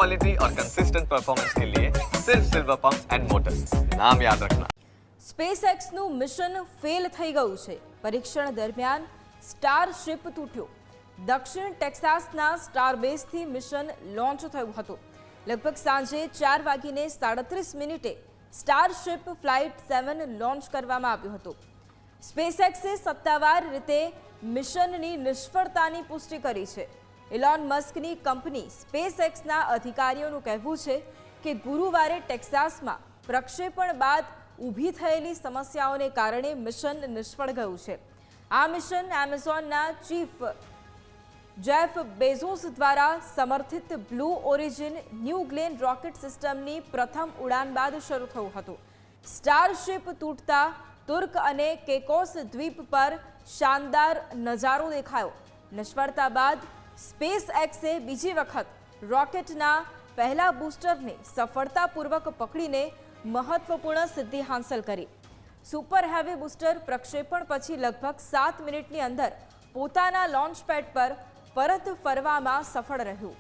Quality और consistent performance के लिए सिर्फ सिल्वर पंप्स एंड मोटर्स, नाम याद रखना। સ્પેસએક્સનું મિશન ફેલ થઈ ગયું છે। પરીક્ષણ દરમિયાન સ્ટારશિપ તૂટ્યો। દક્ષિણ ટેક્સાસના સ્ટારબેઝથી મિશન લોન્ચ થયું હતું। લગભગ સાંજે 4:37 સ્ટારશિપ ફ્લાઇટ 7 લોન્ચ કરવામાં આવ્યું હતું। સ્પેસએક્સે સત્તાવાર રીતે મિશનની નિષ્ફળતાની પુષ્ટિ કરી છે। ઇલોન મસ્કની કંપની સ્પેસએક્સના અધિકારીઓનું કહેવું છે કે ગુરુવારે ટેક્સાસમાં પ્રક્ષેપણ બાદ ઊભી થયેલી સમસ્યાઓને કારણે મિશન નિષ્ફળ ગયું છે। આ મિશન એમેઝોનના ચીફ જેફ બેઝોસ દ્વારા સમર્થિત blue origin new Glenn rocket સિસ્ટમની પ્રથમ ઉડાન બાદ શરૂ થયું હતું। સ્ટારશિપ તૂટતા તુર્ક અને કેકોસ દ્વીપ પર શાનદાર નજારો દેખાયો। નિષ્ફળતા બાદ સ્પેસએક્સે બીજી વખત રોકેટના પહેલા બૂસ્ટરને સફળતાપૂર્વક પકડીને મહત્વપૂર્ણ સિદ્ધિ હાંસલ કરી। સુપર હેવી બૂસ્ટર પ્રક્ષેપણ પછી લગભગ 7 મિનિટની અંદર પોતાના લોન્ચ પેડ પર પરત ફરવામાં સફળ રહ્યું।